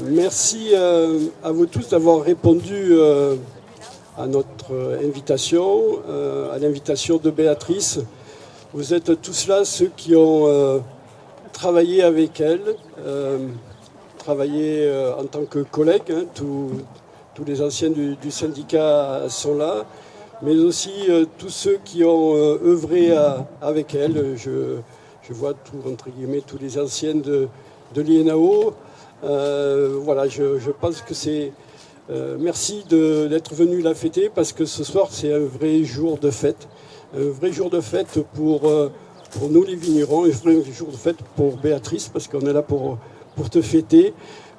Merci à vous tous d'avoir répondu à notre invitation, à l'invitation de Béatrice. Vous êtes tous là, ceux qui ont travaillé avec elle, travaillé en tant que collègues, hein, tous les anciens du syndicat sont là, mais aussi tous ceux qui ont œuvré avec elle. Je vois entre guillemets tous les anciens de l'INAO. Voilà, je pense que c'est... merci d'être venu la fêter parce que ce soir c'est un vrai jour de fête. Un vrai jour de fête pour nous les vignerons, un vrai jour de fête pour Béatrice parce qu'on est là pour te fêter.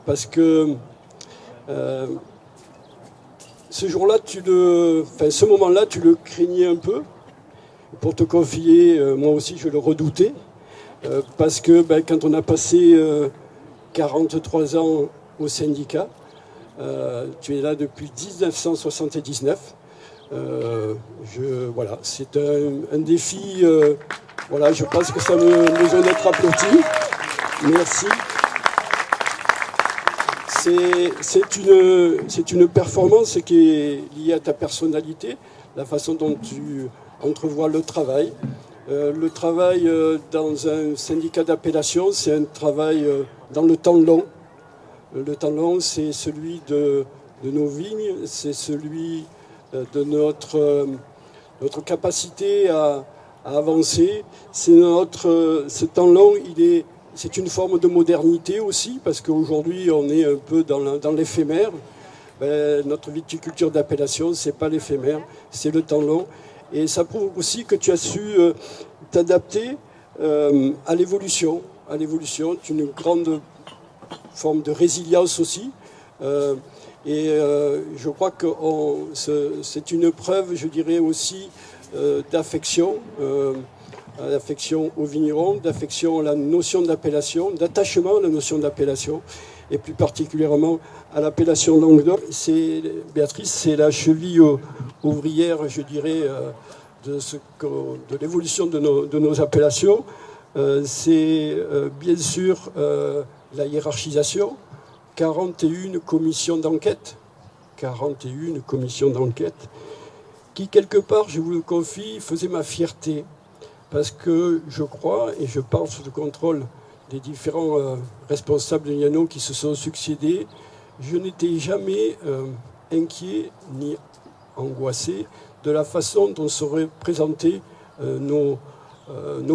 Parce que ce jour-là, ce moment-là, tu le craignais un peu. Pour te confier, moi aussi je le redoutais. Parce que quand on a passé 43 ans au syndicat, tu es là depuis 1979. Voilà, c'est un défi. Voilà, je pense que ça me besoin d'être applaudi. Merci. C'est une performance qui est liée à ta personnalité, la façon dont tu entrevois le travail. Le travail dans un syndicat d'appellation, c'est un travail dans le temps long. Le temps long, c'est celui de nos vignes, c'est celui de notre capacité à avancer. Ce temps long, c'est une forme de modernité aussi, parce qu'aujourd'hui, on est un peu dans l'éphémère. Notre viticulture d'appellation, c'est pas l'éphémère, c'est le temps long. Et ça prouve aussi que tu as su t'adapter à l'évolution. C'est une grande forme de résilience aussi. Je crois que c'est une preuve, je dirais aussi, d'affection aux vignerons, d'affection à la notion d'appellation, d'attachement à la notion d'appellation, et plus particulièrement à l'appellation Languedoc. Béatrice, c'est la cheville ouvrière, je dirais, de l'évolution de nos appellations. C'est bien sûr la hiérarchisation, 41 commissions d'enquête, qui quelque part, je vous le confie, faisait ma fierté. Parce que je crois, et je parle sous le contrôle des différents responsables de l'INAO qui se sont succédés, je n'étais jamais inquiet ni angoissé de la façon dont seraient présentés nos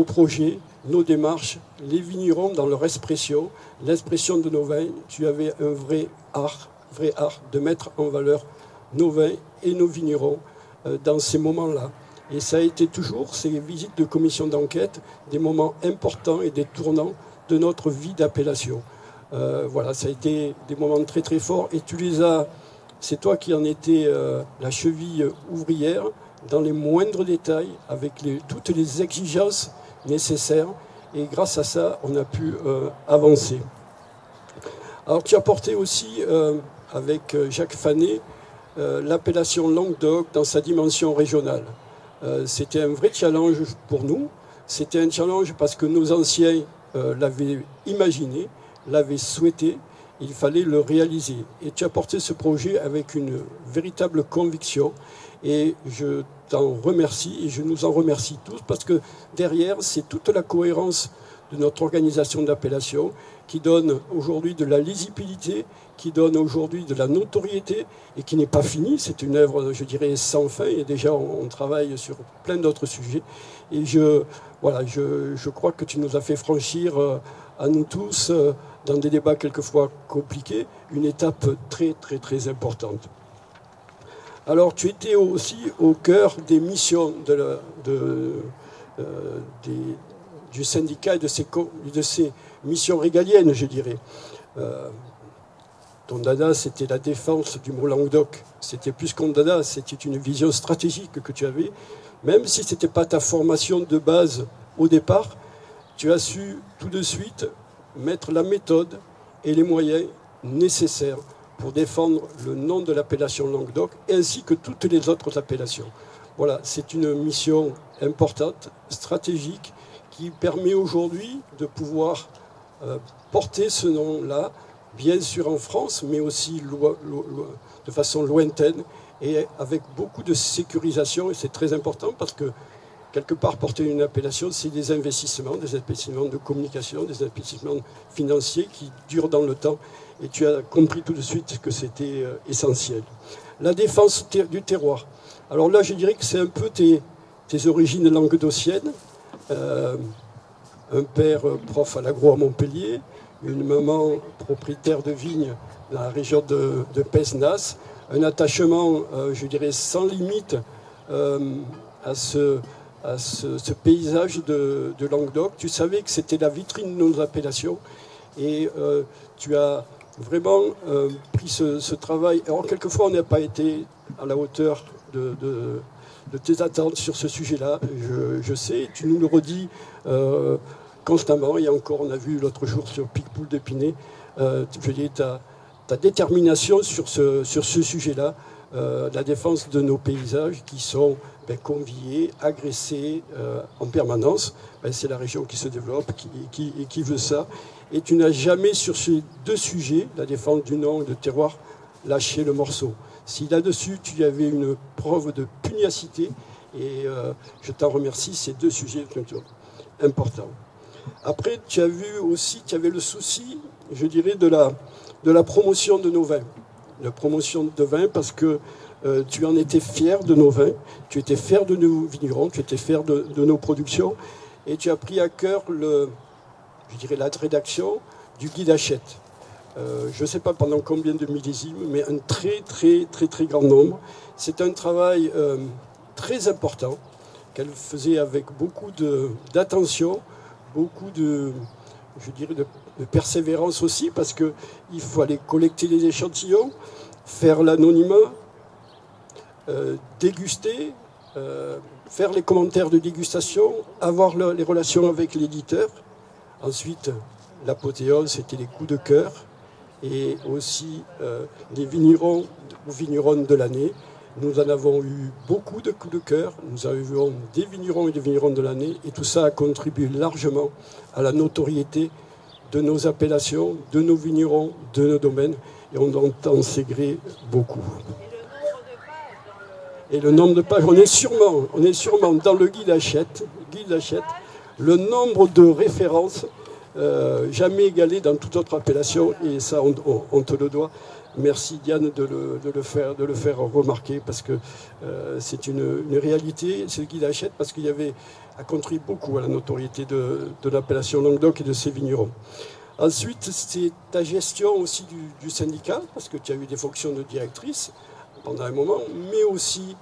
projets, nos démarches, les vignerons dans leur expression, l'expression de nos vins. Tu avais un vrai art de mettre en valeur nos vins et nos vignerons dans ces moments-là. Et ça a été toujours, ces visites de commission d'enquête, des moments importants et des tournants de notre vie d'appellation. Voilà, ça a été des moments très très forts et c'est toi qui en étais la cheville ouvrière dans les moindres détails, avec toutes les exigences nécessaires. Et grâce à ça, on a pu avancer. Alors tu as porté aussi, avec Jacques Fanet, l'appellation Languedoc dans sa dimension régionale. C'était un vrai challenge pour nous. C'était un challenge parce que nos anciens l'avaient imaginé, l'avaient souhaité. Il fallait le réaliser. Et tu as porté ce projet avec une véritable conviction. Et je t'en remercie et je nous en remercie tous parce que derrière, c'est toute la cohérence de notre organisation d'appellation qui donne aujourd'hui de la lisibilité, qui donne aujourd'hui de la notoriété et qui n'est pas finie. C'est une œuvre, je dirais, sans fin et déjà on travaille sur plein d'autres sujets. Et je crois que tu nous as fait franchir à nous tous, dans des débats quelquefois compliqués, une étape très très très importante. Alors tu étais aussi au cœur des missions du syndicat et de ses missions régaliennes, je dirais. Ton dada, c'était la défense du Mont-Languedoc. C'était plus qu'un dada, c'était une vision stratégique que tu avais. Même si ce n'était pas ta formation de base au départ, tu as su tout de suite mettre la méthode et les moyens nécessaires pour défendre le nom de l'appellation Languedoc, ainsi que toutes les autres appellations. Voilà, c'est une mission importante, stratégique, qui permet aujourd'hui de pouvoir porter ce nom-là bien sûr en France, mais aussi de façon lointaine et avec beaucoup de sécurisation. Et c'est très important parce que quelque part, porter une appellation, c'est des investissements de communication, des investissements financiers qui durent dans le temps. Et tu as compris tout de suite que c'était essentiel. La défense du terroir. Alors là, je dirais que c'est un peu tes origines languedociennes. Un père prof à l'agro à Montpellier, une maman propriétaire de vignes dans la région de Pézenas, un attachement, je dirais, sans limite à ce paysage de Languedoc. Tu savais que c'était la vitrine de nos appellations et tu as vraiment pris ce travail. Alors quelquefois on n'a pas été à la hauteur de tes attentes sur ce sujet-là, je sais, tu nous le redis constamment, et encore on a vu l'autre jour sur Picpoul d'Épinay, je dis ta détermination sur ce sujet-là, la défense de nos paysages qui sont conviés, agressés en permanence. C'est la région qui se développe et qui veut ça. Et tu n'as jamais sur ces deux sujets, la défense du nom et du terroir, lâché le morceau. Si là-dessus tu avais une preuve de pugnacité, et je t'en remercie, ces deux sujets sont importants. Après, tu as vu aussi, tu avais le souci, je dirais, de la promotion de nos vins. La promotion de vins parce que tu en étais fier de nos vins, tu étais fier de nos vignerons, tu étais fier de nos productions, et tu as pris à cœur la rédaction du guide Hachette. Je ne sais pas pendant combien de millésimes, mais un très très très très grand nombre. C'est un travail très important qu'elle faisait avec beaucoup d'attention, beaucoup de persévérance aussi, parce qu'il fallait collecter les échantillons, faire l'anonymat, déguster, faire les commentaires de dégustation, avoir les relations avec l'éditeur. Ensuite, l'apothéose, c'était les coups de cœur et aussi les vignerons ou vigneronnes de l'année. Nous en avons eu beaucoup de coups de cœur, nous avons des vignerons et des vigneronnes de l'année, et tout ça a contribué largement à la notoriété de nos appellations, de nos vignerons, de nos domaines, et on entend s'égrer beaucoup. Et le nombre de pages, on est sûrement dans le guide Hachette, le nombre de références jamais égalé dans toute autre appellation, et ça on te le doit. Merci Diane de le faire remarquer, parce que c'est une réalité, c'est le guide Hachette, parce qu'il a contribué beaucoup à la notoriété de l'appellation Languedoc et de ses vignerons. Ensuite, c'est ta gestion aussi du syndicat, parce que tu as eu des fonctions de directrice pendant un moment, mais aussi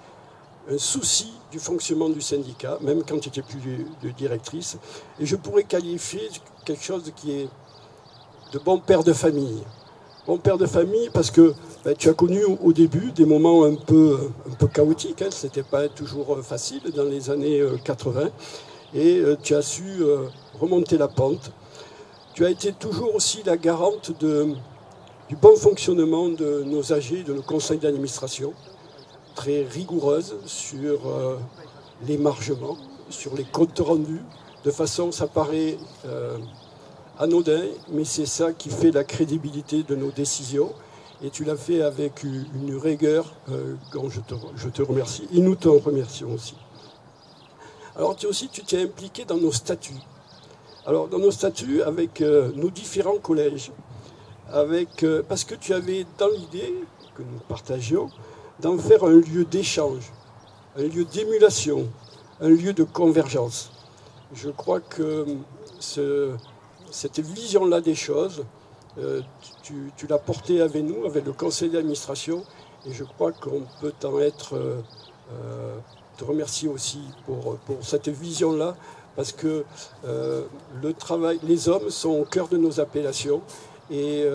un souci du fonctionnement du syndicat, même quand tu n'étais plus de directrice. Et je pourrais qualifier quelque chose qui est de bon père de famille. Bon père de famille parce que tu as connu au début des moments un peu chaotiques, hein, c'était pas toujours facile dans les années 80, et tu as su remonter la pente. Tu as été toujours aussi la garante du bon fonctionnement de nos AG, de nos conseils d'administration, très rigoureuse sur l'émargement, sur les comptes rendus, de façon, ça paraît anodin, mais c'est ça qui fait la crédibilité de nos décisions. Et tu l'as fait avec une rigueur dont je te remercie. Et nous te remercions aussi. Alors tu t'es impliqué dans nos statuts. Alors dans nos statuts avec nos différents collèges. Parce que tu avais dans l'idée, que nous partagions, d'en faire un lieu d'échange, un lieu d'émulation, un lieu de convergence. Je crois que cette vision-là des choses, tu l'as portée avec nous, avec le conseil d'administration, et je crois qu'on peut te remercier aussi pour cette vision-là, parce que le travail, les hommes sont au cœur de nos appellations, et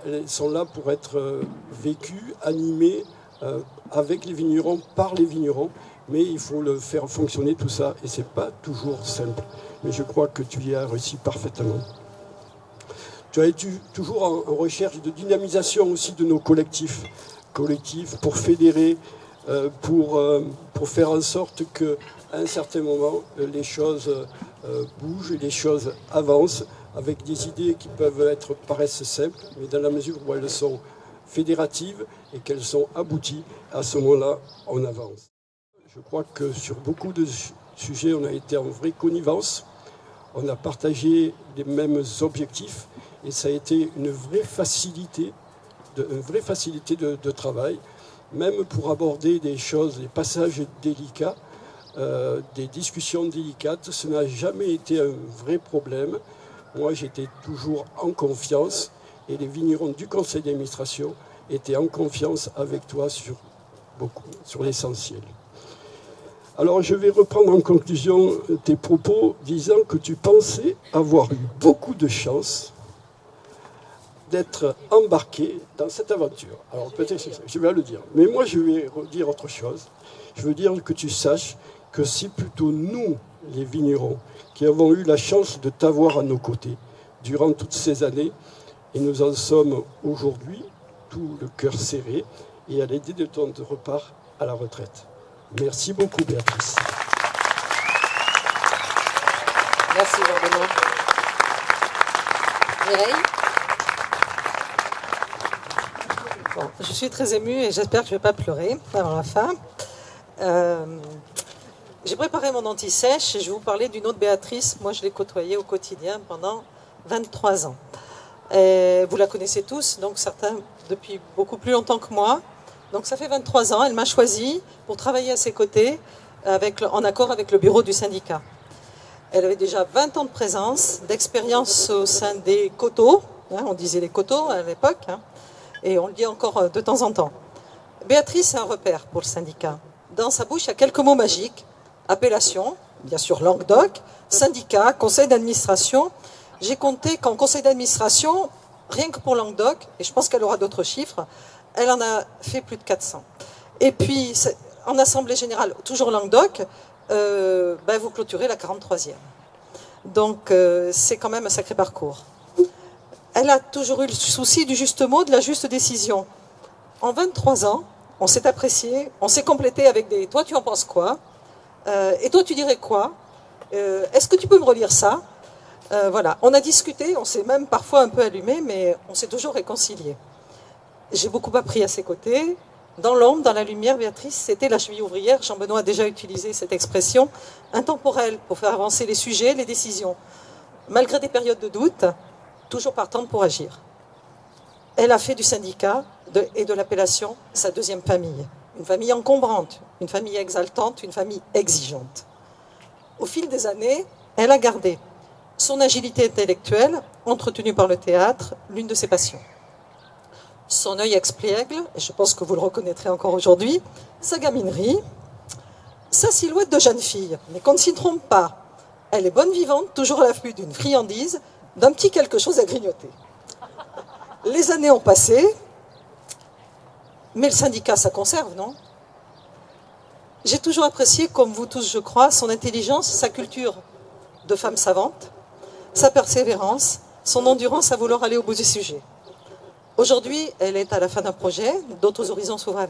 elles sont là pour être vécues, animées avec les vignerons, par les vignerons, mais il faut le faire fonctionner tout ça, et c'est pas toujours simple. Mais je crois que tu y as réussi parfaitement. Tu as été toujours en recherche de dynamisation aussi de nos collectifs pour fédérer, pour faire en sorte qu'à un certain moment, les choses bougent et les choses avancent avec des idées qui paraissent simples, mais dans la mesure où elles sont fédératives et qu'elles sont abouties, à ce moment-là, on avance. Je crois que sur beaucoup de sujets, on a été en vraie connivence, on a partagé les mêmes objectifs et ça a été une vraie facilité de travail, même pour aborder des choses, des passages délicats, des discussions délicates. Ce n'a jamais été un vrai problème. Moi, j'étais toujours en confiance et les vignerons du conseil d'administration étaient en confiance avec toi sur l'essentiel. Alors, je vais reprendre en conclusion tes propos disant que tu pensais avoir eu beaucoup de chance d'être embarqué dans cette aventure. Alors, peut-être je vais le dire. Mais moi, je vais redire autre chose. Je veux dire que tu saches que c'est plutôt nous, les vignerons, qui avons eu la chance de t'avoir à nos côtés durant toutes ces années. Et nous en sommes aujourd'hui, tout le cœur serré, et à l'idée de ton repart à la retraite. Merci beaucoup, Béatrice. Merci, Jean-Benoît. Mireille ? Bon, je suis très émue et j'espère que je ne vais pas pleurer avant la fin. J'ai préparé mon anti-sèche et je vais vous parler d'une autre Béatrice. Moi, je l'ai côtoyée au quotidien pendant 23 ans. Et vous la connaissez tous, donc certains depuis beaucoup plus longtemps que moi. Donc ça fait 23 ans, elle m'a choisi pour travailler à ses côtés en accord avec le bureau du syndicat. Elle avait déjà 20 ans de présence, d'expérience au sein des coteaux, on disait les coteaux à l'époque, et on le dit encore de temps en temps. Béatrice est un repère pour le syndicat. Dans sa bouche, il y a quelques mots magiques. Appellation, bien sûr Languedoc, syndicat, conseil d'administration. J'ai compté qu'en conseil d'administration, rien que pour Languedoc, et je pense qu'elle aura d'autres chiffres, elle en a fait plus de 400. Et puis, en assemblée générale, toujours Languedoc, vous clôturez la 43e. Donc, c'est quand même un sacré parcours. Elle a toujours eu le souci du juste mot, de la juste décision. En 23 ans, on s'est apprécié, on s'est complété avec des « toi, tu en penses quoi ?» et toi, tu dirais quoi ? Est-ce que tu peux me relire ça ? Voilà, on a discuté, on s'est même parfois un peu allumé, mais on s'est toujours réconcilié. J'ai beaucoup appris à ses côtés. Dans l'ombre, dans la lumière, Béatrice, c'était la cheville ouvrière. Jean-Benoît a déjà utilisé cette expression, intemporelle, pour faire avancer les sujets, les décisions. Malgré des périodes de doute, toujours partante pour agir. Elle a fait du syndicat et de l'appellation sa deuxième famille. Une famille encombrante, une famille exaltante, une famille exigeante. Au fil des années, elle a gardé son agilité intellectuelle, entretenue par le théâtre, l'une de ses passions. Son œil espiègle, et je pense que vous le reconnaîtrez encore aujourd'hui, sa gaminerie, sa silhouette de jeune fille, mais qu'on ne s'y trompe pas. Elle est bonne vivante, toujours à l'affût d'une friandise, d'un petit quelque chose à grignoter. Les années ont passé, mais le syndicat, ça conserve, non ? J'ai toujours apprécié, comme vous tous, je crois, son intelligence, sa culture de femme savante, sa persévérance, son endurance à vouloir aller au bout du sujet. Aujourd'hui, elle est à la fin d'un projet, d'autres horizons s'ouvrent à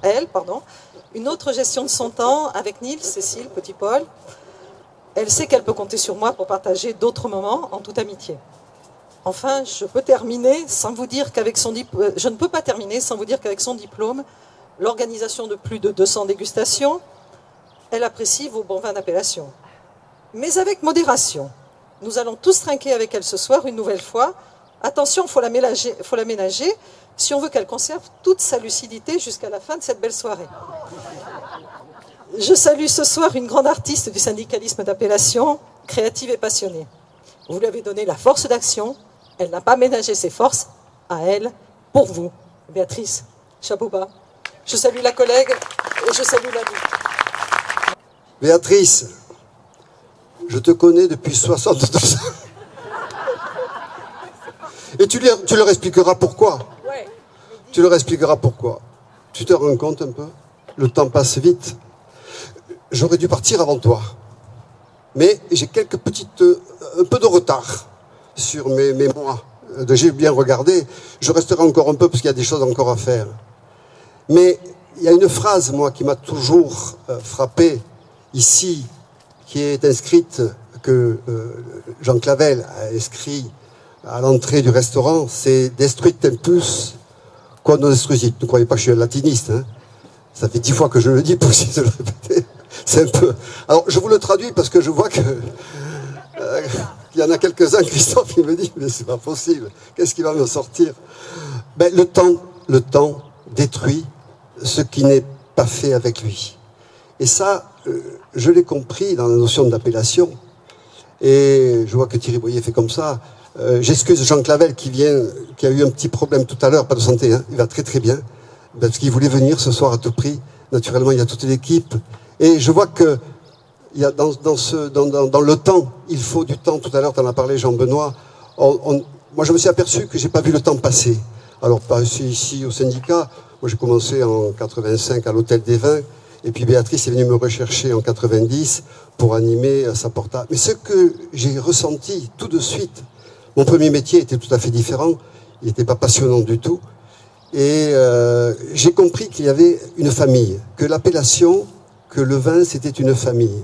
elle, une autre gestion de son temps avec Nils, Cécile, Petit Paul. Elle sait qu'elle peut compter sur moi pour partager d'autres moments en toute amitié. Enfin, je ne peux pas terminer sans vous dire qu'avec son diplôme, l'organisation de plus de 200 dégustations, elle apprécie vos bons vins d'appellation. Mais avec modération. Nous allons tous trinquer avec elle ce soir une nouvelle fois. Attention, il faut la ménager si on veut qu'elle conserve toute sa lucidité jusqu'à la fin de cette belle soirée. Je salue ce soir une grande artiste du syndicalisme d'appellation, créative et passionnée. Vous lui avez donné la force d'action. Elle n'a pas ménagé ses forces à elle, pour vous. Béatrice, chapeau bas. Je salue la collègue et je salue l'ami. Béatrice, je te connais depuis 62 ans. Et tu leur expliqueras pourquoi. Ouais. Tu leur expliqueras pourquoi. Tu te rends compte un peu ? Le temps passe vite. J'aurais dû partir avant toi. Mais j'ai un peu de retard sur mes mois. J'ai bien regardé. Je resterai encore un peu parce qu'il y a des choses encore à faire. Mais il y a une phrase, moi, qui m'a toujours frappé ici, qui est inscrite que Jean Clavel a inscrit à l'entrée du restaurant, c'est « Destruit tempus quod non destruisit ». Ne croyez pas que je suis un latiniste, hein. Ça fait 10 fois que je le dis pour essayer de le répéter. C'est un peu... Alors, je vous le traduis parce que je vois que... il y en a quelques-uns, Christophe, il me dit, mais c'est pas possible, qu'est-ce qui va me sortir? Ben, le temps détruit ce qui n'est pas fait avec lui. Et ça, je l'ai compris dans la notion d'appellation. Et je vois que Thierry Boyer fait comme ça. J'excuse Jean Clavel qui a eu un petit problème tout à l'heure, pas de santé, hein, il va très très bien, parce qu'il voulait venir ce soir à tout prix. Naturellement, il y a toute l'équipe. Et je vois que il y a dans le temps, il faut du temps. Tout à l'heure, tu en as parlé, Jean-Benoît. Moi, je me suis aperçu que j'ai pas vu le temps passer. Alors, pas ici au syndicat. Moi, j'ai commencé en 85 à l'Hôtel des Vins. Et puis, Béatrice est venue me rechercher en 90 pour animer sa porta. Mais ce que j'ai ressenti tout de suite, mon premier métier était tout à fait différent. Il n'était pas passionnant du tout. Et j'ai compris qu'il y avait une famille, que l'appellation, que le vin, c'était une famille.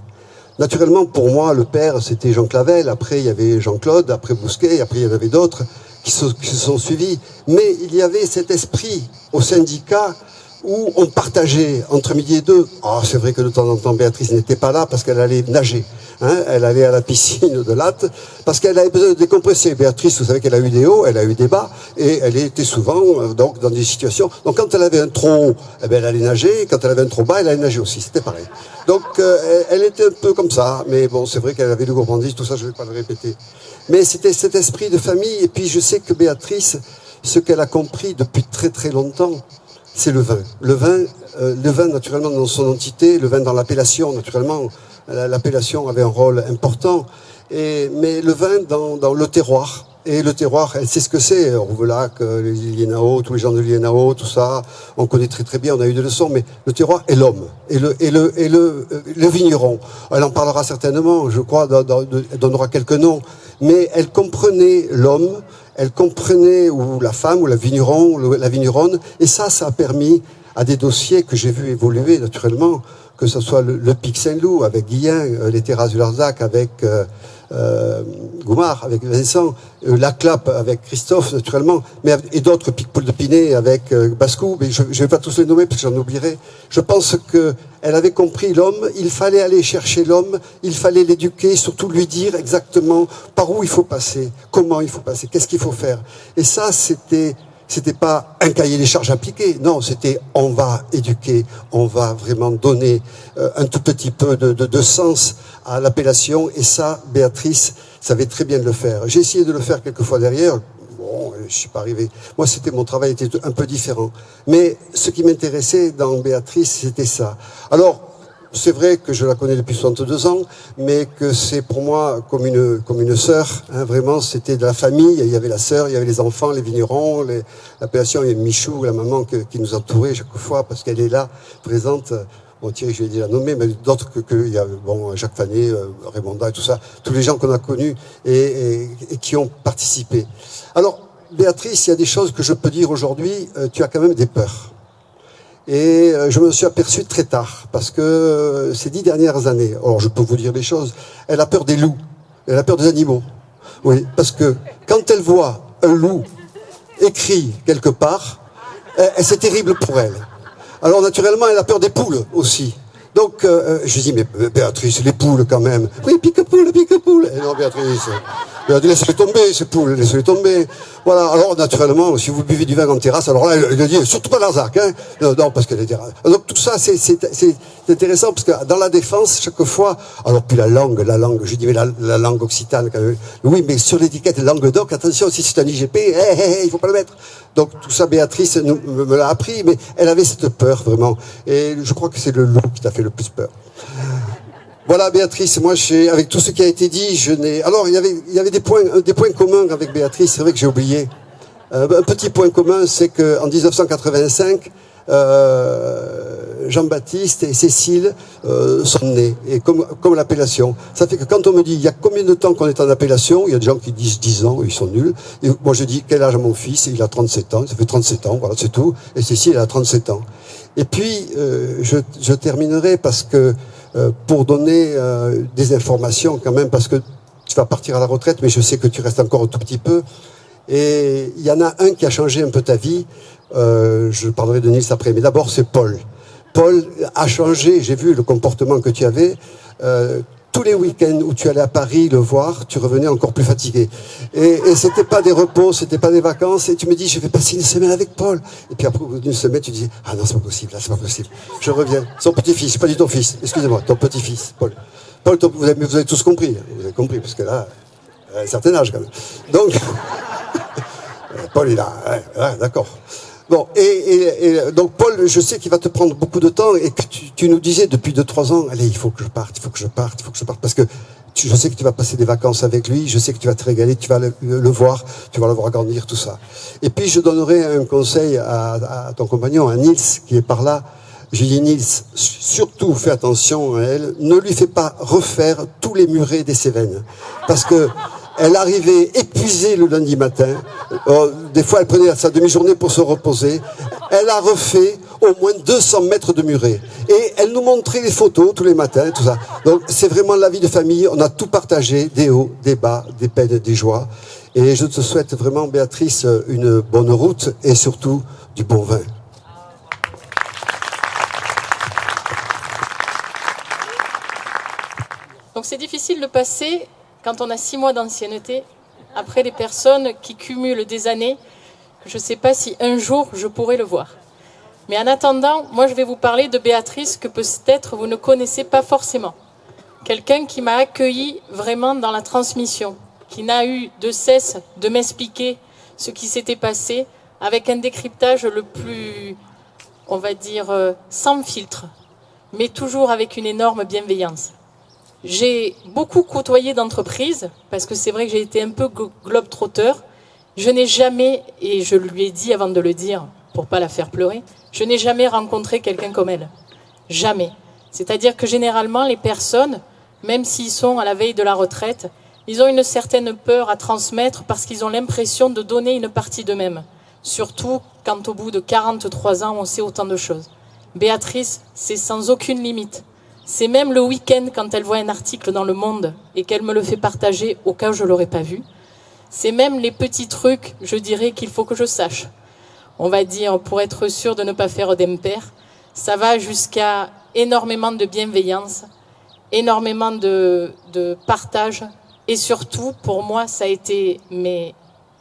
Naturellement, pour moi, le père, c'était Jean Clavel. Après, il y avait Jean-Claude, après Bousquet, après, il y en avait d'autres qui se sont suivis. Mais il y avait cet esprit au syndicat où on partageait entre midi et deux. Ah, c'est vrai que de temps en temps, Béatrice n'était pas là parce qu'elle allait nager. Hein, elle allait à la piscine de Latte parce qu'elle avait besoin de décompresser. Béatrice, vous savez qu'elle a eu des hauts, elle a eu des bas, et elle était souvent donc dans des situations. Donc quand elle avait un trop haut, eh ben, elle allait nager. Quand elle avait un trop bas, elle allait nager aussi. C'était pareil. Donc elle était un peu comme ça. Mais bon, c'est vrai qu'elle avait de gourmandise. Tout ça, je ne vais pas le répéter. Mais c'était cet esprit de famille. Et puis je sais que Béatrice, ce qu'elle a compris depuis très très longtemps, c'est le vin. Le vin naturellement dans son entité, le vin dans l'appellation, naturellement. L'appellation avait un rôle important, mais le vin dans le terroir. Et le terroir, elle sait ce que c'est. Rouvelac, les Liénao, tous les gens de Liénao, tout ça, on connaît très très bien, on a eu des leçons, mais le terroir est l'homme, et le vigneron. Elle en parlera certainement, je crois, elle donnera quelques noms, mais elle comprenait l'homme, elle comprenait ou la femme, ou la vigneronne, et ça a permis à des dossiers que j'ai vu évoluer naturellement, que ce soit le Pic Saint-Loup avec Guillain, les terrasses du Larzac avec Goumard, avec Vincent, la Clappe avec Christophe naturellement, et d'autres Pic-Paul de Pinet avec Bascou, mais je ne vais pas tous les nommer parce que j'en oublierai. Je pense qu'elle avait compris l'homme, il fallait aller chercher l'homme, il fallait l'éduquer, surtout lui dire exactement par où il faut passer, comment il faut passer, qu'est-ce qu'il faut faire. Et ça, c'était pas un cahier des charges appliqué, non, c'était on va éduquer, on va vraiment donner un tout petit peu de sens à l'appellation, et ça, Béatrice savait très bien de le faire. J'ai essayé de le faire quelques fois derrière, bon, je suis pas arrivé. Moi, mon travail était un peu différent. Mais ce qui m'intéressait dans Béatrice, c'était ça. Alors, c'est vrai que je la connais depuis 62 ans, mais que c'est pour moi comme une sœur. Hein, vraiment, c'était de la famille. Il y avait la sœur, il y avait les enfants, les vignerons, l'appellation. Il y avait Michou, la maman qui nous entourait chaque fois parce qu'elle est là, présente. Bon, Thierry, je vais déjà nommer, mais d'autres il y a Jacques Fanet, Raymonda et tout ça. Tous les gens qu'on a connus et qui ont participé. Alors, Béatrice, il y a des choses que je peux dire aujourd'hui. Tu as quand même des peurs. Et je me suis aperçu très tard, parce que ces 10 dernières années, alors je peux vous dire des choses, elle a peur des loups, elle a peur des animaux. Oui, parce que quand elle voit un loup écrit quelque part, c'est terrible pour elle. Alors naturellement, elle a peur des poules aussi. Donc je dis, mais Béatrice, les poules quand même. Oui, pique-poule, pique-poule. Et non, Béatrice, laissez-les tomber, ces poules, laissez-les tomber. Voilà, alors naturellement, si vous buvez du vin en terrasse, alors là, elle dit, surtout pas Larzac, hein. Non, parce qu'elle est terrasse. Donc tout ça, c'est intéressant, parce que dans la défense, chaque fois, alors puis la langue, je dis, mais la langue occitane, quand même. Oui, mais sur l'étiquette Languedoc, attention, si c'est un IGP, il faut pas le mettre. Donc tout ça, Béatrice me l'a appris, mais elle avait cette peur, vraiment. Et je crois que c'est le loup qui t'a fait le plus peur. Voilà, Béatrice, moi, avec tout ce qui a été dit, alors, il y avait des points communs avec Béatrice, c'est vrai que j'ai oublié. Un petit point commun, c'est qu'en 1985, Jean-Baptiste et Cécile sont nés, et comme l'appellation. Ça fait que quand on me dit, il y a combien de temps qu'on est en appellation, il y a des gens qui disent 10 ans, ils sont nuls. Et moi, je dis, quel âge a mon fils? Il a 37 ans, ça fait 37 ans, voilà, c'est tout. Et Cécile, elle a 37 ans. Et puis, je terminerai parce que pour donner des informations quand même, parce que tu vas partir à la retraite, mais je sais que tu restes encore un tout petit peu. Et il y en a un qui a changé un peu ta vie. Je parlerai de Nils après, mais d'abord c'est Paul. Paul a changé, j'ai vu le comportement que tu avais. Tous les week-ends où tu allais à Paris le voir, tu revenais encore plus fatigué. Et c'était pas des repos, c'était pas des vacances. Et tu me dis, je vais passer une semaine avec Paul. Et puis après, au bout d'une semaine, tu dis, ah non, c'est pas possible, là, c'est pas possible. Je reviens. Son petit-fils, pas du ton fils. Excusez-moi, ton petit-fils, Paul. Paul, vous avez tous compris. Vous avez compris, parce que là, il a un certain âge quand même. Donc, Paul, il a, ouais, d'accord. Bon, et donc Paul, je sais qu'il va te prendre beaucoup de temps et que tu nous disais depuis 2-3 ans, allez, il faut que je parte, parce que je sais que tu vas passer des vacances avec lui, je sais que tu vas te régaler, tu vas le voir, tu vas le voir grandir, tout ça. Et puis je donnerai un conseil à ton compagnon, à Nils, qui est par là. J'ai dit, Nils, surtout fais attention à elle, ne lui fais pas refaire tous les murets des Cévennes, parce que elle arrivait épuisée le lundi matin. Des fois, elle prenait sa demi-journée pour se reposer. Elle a refait au moins 200 mètres de muret. Et elle nous montrait les photos tous les matins, tout ça. Donc, c'est vraiment la vie de famille. On a tout partagé, des hauts, des bas, des peines, des joies. Et je te souhaite vraiment, Béatrice, une bonne route et surtout du bon vin. Donc, c'est difficile de passer, quand on a 6 mois d'ancienneté, après des personnes qui cumulent des années, je ne sais pas si un jour je pourrai le voir. Mais en attendant, moi je vais vous parler de Béatrice que peut-être vous ne connaissez pas forcément. Quelqu'un qui m'a accueilli vraiment dans la transmission, qui n'a eu de cesse de m'expliquer ce qui s'était passé avec un décryptage le plus, on va dire, sans filtre, mais toujours avec une énorme bienveillance. J'ai beaucoup côtoyé d'entreprises, parce que c'est vrai que j'ai été un peu globe-trotteur. Je n'ai jamais, et je lui ai dit avant de le dire, pour pas la faire pleurer, je n'ai jamais rencontré quelqu'un comme elle. Jamais. C'est-à-dire que généralement, les personnes, même s'ils sont à la veille de la retraite, ils ont une certaine peur à transmettre parce qu'ils ont l'impression de donner une partie d'eux-mêmes. Surtout quand au bout de 43 ans, on sait autant de choses. Béatrice, c'est sans aucune limite. C'est même le week-end, quand elle voit un article dans Le Monde et qu'elle me le fait partager au cas où je ne l'aurais pas vu. C'est même les petits trucs, je dirais, qu'il faut que je sache. On va dire, pour être sûr de ne pas faire d'impair. Ça va jusqu'à énormément de bienveillance, énormément de partage. Et surtout, pour moi, ça a été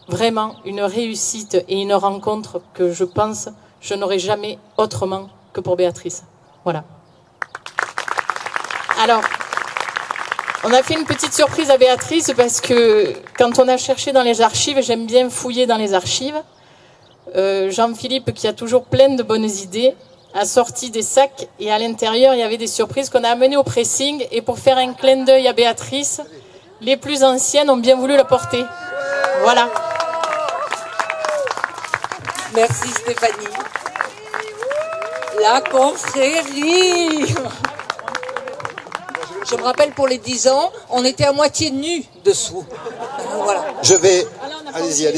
vraiment une réussite et une rencontre que je pense je n'aurais jamais autrement que pour Béatrice. Voilà. Alors, on a fait une petite surprise à Béatrice parce que quand on a cherché dans les archives, j'aime bien fouiller dans les archives, Jean-Philippe, qui a toujours plein de bonnes idées, a sorti des sacs et à l'intérieur, il y avait des surprises qu'on a amenées au pressing. Et pour faire un clin d'œil à Béatrice, les plus anciennes ont bien voulu la porter. Voilà. Merci Stéphanie. La confrérie. Je me rappelle pour les 10 ans, on était à moitié nus dessous. Voilà. Je vais... Allez-y.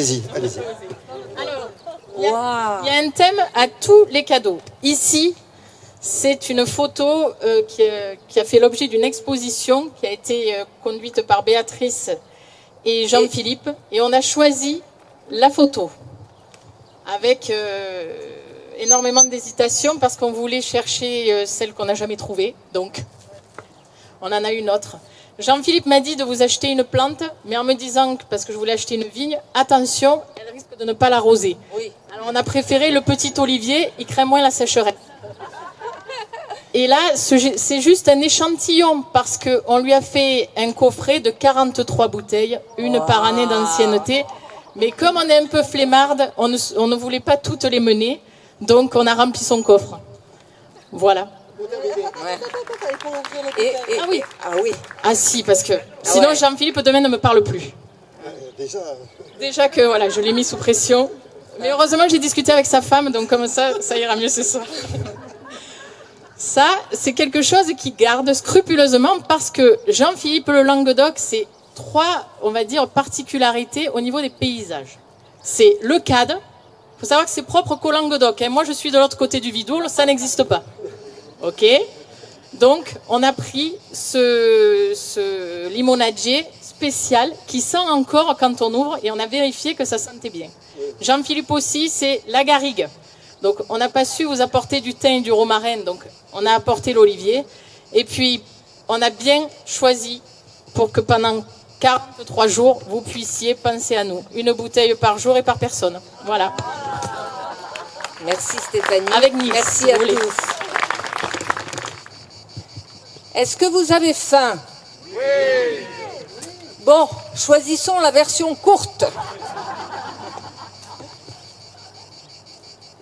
Alors, il y a un thème à tous les cadeaux. Ici, c'est une photo qui a fait l'objet d'une exposition qui a été conduite par Béatrice et Jean-Philippe. Et on a choisi la photo avec énormément d'hésitation parce qu'on voulait chercher celle qu'on n'a jamais trouvée. Donc, on en a une autre. Jean-Philippe m'a dit de vous acheter une plante, mais en me disant, parce que je voulais acheter une vigne, attention, elle risque de ne pas l'arroser. Oui. Alors on a préféré le petit olivier, il craint moins la sécheresse. Et là, c'est juste un échantillon, parce qu'on lui a fait un coffret de 43 bouteilles, une par année d'ancienneté. Mais comme on est un peu flemmarde, on ne voulait pas toutes les mener, donc on a rempli son coffre. Voilà. Ouais. Ah oui. Ah oui. Ah si, parce que sinon ouais. Jean-Philippe demain ne me parle plus. Déjà que voilà, je l'ai mis sous pression. Mais heureusement j'ai discuté avec sa femme, donc comme ça ira mieux ce soir. Ça, c'est quelque chose qui garde scrupuleusement parce que Jean-Philippe le Languedoc, c'est 3, on va dire, particularités au niveau des paysages. C'est le cadre. Il faut savoir que c'est propre qu'au Languedoc. Moi, je suis de l'autre côté du Vidourle, ça n'existe pas. Ok. Donc, on a pris ce limonadier spécial qui sent encore quand on ouvre et on a vérifié que ça sentait bien. Jean-Philippe aussi, c'est la garrigue. Donc, on n'a pas su vous apporter du thym et du romarin, donc on a apporté l'olivier. Et puis, on a bien choisi pour que pendant 43 jours, vous puissiez penser à nous. Une bouteille par jour et par personne. Voilà. Merci Stéphanie. Avec Nice, merci si à vous voulez. tous. Est-ce que vous avez faim? Oui. Bon, choisissons la version courte.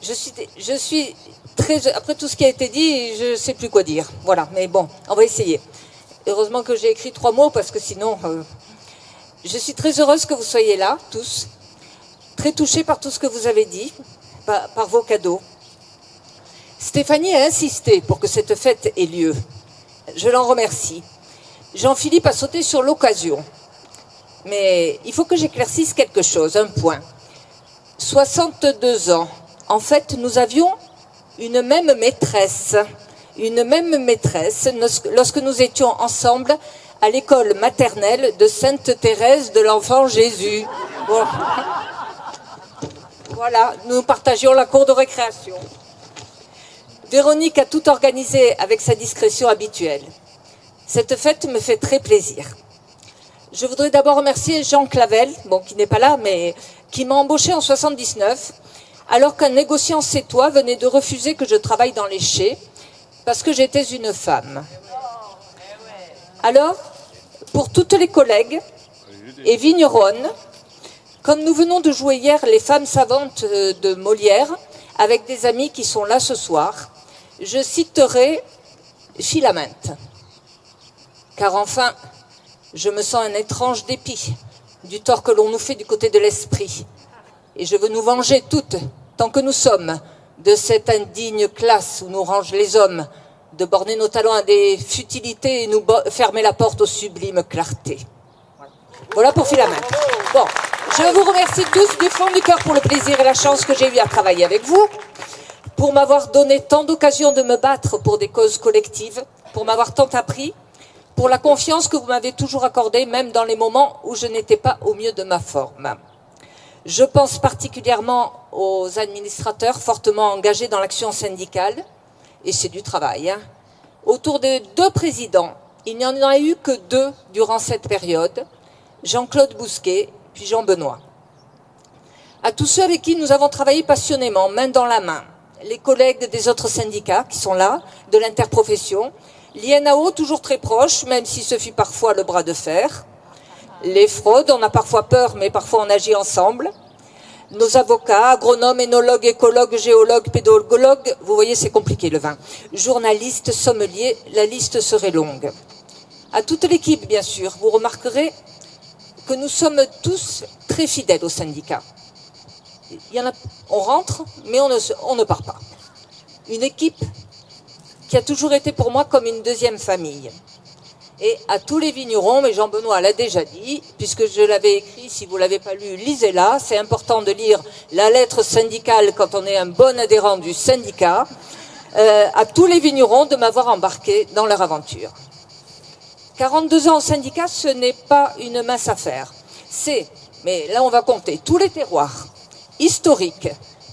Je suis très... Après tout ce qui a été dit, je ne sais plus quoi dire. Voilà, mais bon, on va essayer. Heureusement que j'ai écrit 3 mots, parce que sinon... Je suis très heureuse que vous soyez là, tous. Très touchée par tout ce que vous avez dit, par vos cadeaux. Stéphanie a insisté pour que cette fête ait lieu. Je l'en remercie. Jean-Philippe a sauté sur l'occasion. Mais il faut que j'éclaircisse quelque chose, un point. 62 ans. En fait, nous avions une même maîtresse. Une même maîtresse lorsque nous étions ensemble à l'école maternelle de Sainte-Thérèse de l'Enfant Jésus. Bon. Voilà, nous partagions la cour de récréation. Véronique a tout organisé avec sa discrétion habituelle. Cette fête me fait très plaisir. Je voudrais d'abord remercier Jean Clavel, bon, qui n'est pas là, mais qui m'a embauché en 79, alors qu'un négociant sétois venait de refuser que je travaille dans les chais, parce que j'étais une femme. Alors, pour toutes les collègues et vigneronnes, comme nous venons de jouer hier les femmes savantes de Molière, avec des amis qui sont là ce soir, je citerai Philamente. Car enfin, je me sens un étrange dépit du tort que l'on nous fait du côté de l'esprit. Et je veux nous venger toutes, tant que nous sommes, de cette indigne classe où nous rangent les hommes, de borner nos talents à des futilités et nous fermer la porte aux sublimes clartés. Voilà pour Philamente. Bon, je vous remercie tous du fond du cœur pour le plaisir et la chance que j'ai eu à travailler avec vous, pour m'avoir donné tant d'occasions de me battre pour des causes collectives, pour m'avoir tant appris, pour la confiance que vous m'avez toujours accordée, même dans les moments où je n'étais pas au mieux de ma forme. Je pense particulièrement aux administrateurs fortement engagés dans l'action syndicale, et c'est du travail. Hein. Autour des 2 présidents, il n'y en a eu que 2 durant cette période, Jean-Claude Bousquet, puis Jean Benoît. À tous ceux avec qui nous avons travaillé passionnément, main dans la main, les collègues des autres syndicats qui sont là, de l'interprofession, l'INAO toujours très proche, même si ce fut parfois le bras de fer, les fraudes, on a parfois peur, mais parfois on agit ensemble, nos avocats, agronomes, énologues, écologues, géologues, pédologues, vous voyez c'est compliqué le vin, journalistes, sommeliers, la liste serait longue. À toute l'équipe, bien sûr, vous remarquerez que nous sommes tous très fidèles au syndicat. On rentre, mais on ne part pas. Une équipe qui a toujours été pour moi comme une deuxième famille. Et à tous les vignerons, mais Jean-Benoît l'a déjà dit, puisque je l'avais écrit, si vous ne l'avez pas lu, lisez-la. C'est important de lire la lettre syndicale quand on est un bon adhérent du syndicat. À tous les vignerons de m'avoir embarqué dans leur aventure. 42 ans au syndicat, ce n'est pas une mince affaire. C'est, mais là on va compter, tous les terroirs, historiques,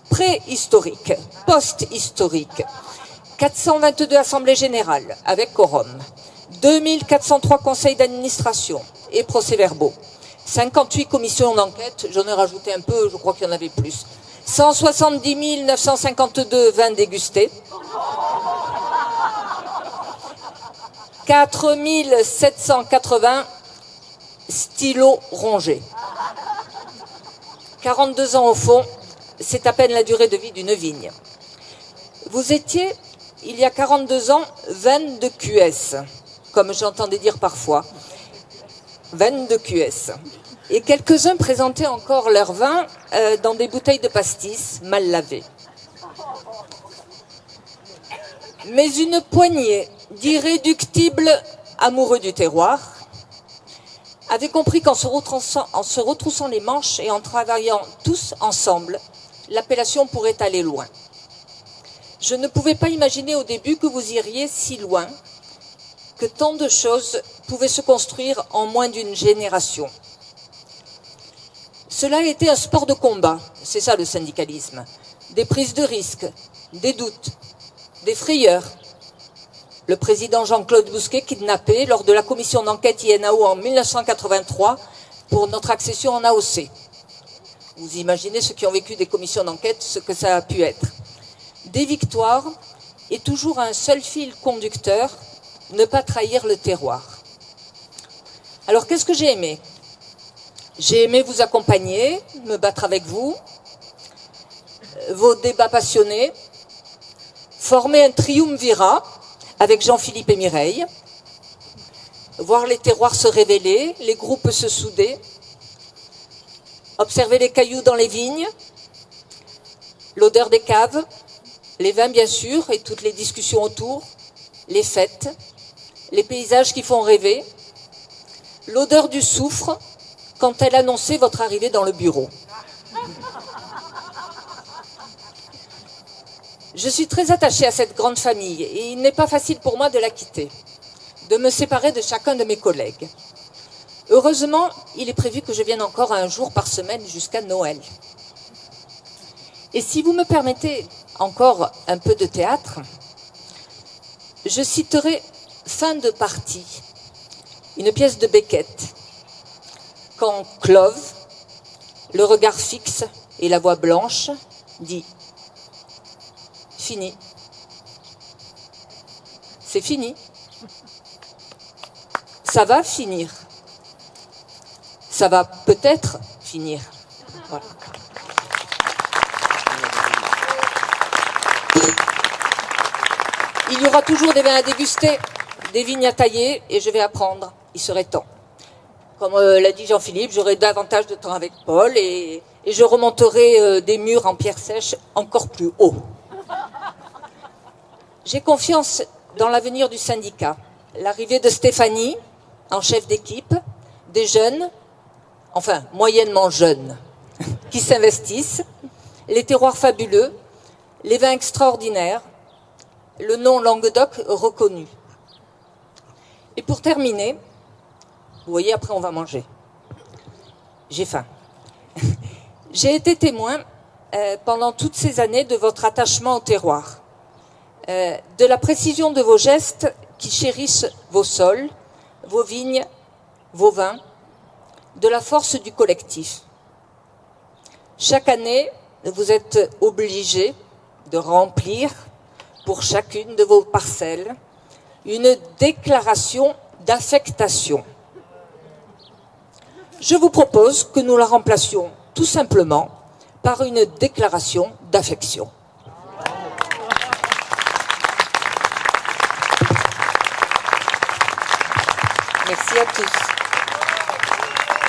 préhistoriques, post-historiques, 422 assemblées générales avec quorum, 2403 conseils d'administration et procès-verbaux, 58 commissions d'enquête, j'en ai rajouté un peu, je crois qu'il y en avait plus, 170 952 vins dégustés, 4 780 stylos rongés. 42 ans au fond, c'est à peine la durée de vie d'une vigne. Vous étiez, il y a 42 ans, 22 QS, comme j'entendais dire parfois. 22 QS. Et quelques-uns présentaient encore leur vin dans des bouteilles de pastis mal lavées. Mais une poignée d'irréductibles amoureux du terroir avaient compris qu'en se retroussant les manches et en travaillant tous ensemble, l'appellation pourrait aller loin. Je ne pouvais pas imaginer au début que vous iriez si loin, que tant de choses pouvaient se construire en moins d'une génération. Cela a été un sport de combat, c'est ça le syndicalisme. Des prises de risques, des doutes, des frayeurs. Le président Jean-Claude Bousquet kidnappé lors de la commission d'enquête INAO en 1983 pour notre accession en AOC. Vous imaginez ceux qui ont vécu des commissions d'enquête, ce que ça a pu être. Des victoires et toujours un seul fil conducteur, ne pas trahir le terroir. Alors qu'est-ce que j'ai aimé ? J'ai aimé vous accompagner, me battre avec vous, vos débats passionnés, former un triumvirat avec Jean-Philippe et Mireille, voir les terroirs se révéler, les groupes se souder, observer les cailloux dans les vignes, l'odeur des caves, les vins bien sûr et toutes les discussions autour, les fêtes, les paysages qui font rêver, l'odeur du soufre quand elle annonçait votre arrivée dans le bureau. Je suis très attachée à cette grande famille et il n'est pas facile pour moi de la quitter, de me séparer de chacun de mes collègues. Heureusement, il est prévu que je vienne encore un jour par semaine jusqu'à Noël. Et si vous me permettez encore un peu de théâtre, je citerai Fin de partie, une pièce de Beckett, quand Clove, le regard fixe et la voix blanche, dit « Fini. C'est fini. Ça va finir. Ça va peut-être finir. » Voilà. Il y aura toujours des vins à déguster, des vignes à tailler, et je vais apprendre. Il serait temps. Comme l'a dit Jean-Philippe, j'aurai davantage de temps avec Paul et je remonterai des murs en pierre sèche encore plus haut. J'ai confiance dans l'avenir du syndicat. L'arrivée de Stéphanie, en chef d'équipe, des jeunes, enfin moyennement jeunes, qui s'investissent, les terroirs fabuleux, les vins extraordinaires, le nom Languedoc reconnu. Et pour terminer, vous voyez, après on va manger. J'ai faim. J'ai été témoin pendant toutes ces années de votre attachement au terroir, de la précision de vos gestes qui chérissent vos sols, vos vignes, vos vins, de la force du collectif. Chaque année, vous êtes obligés de remplir pour chacune de vos parcelles une déclaration d'affectation. Je vous propose que nous la remplacions tout simplement par une déclaration d'affection. Merci à tous.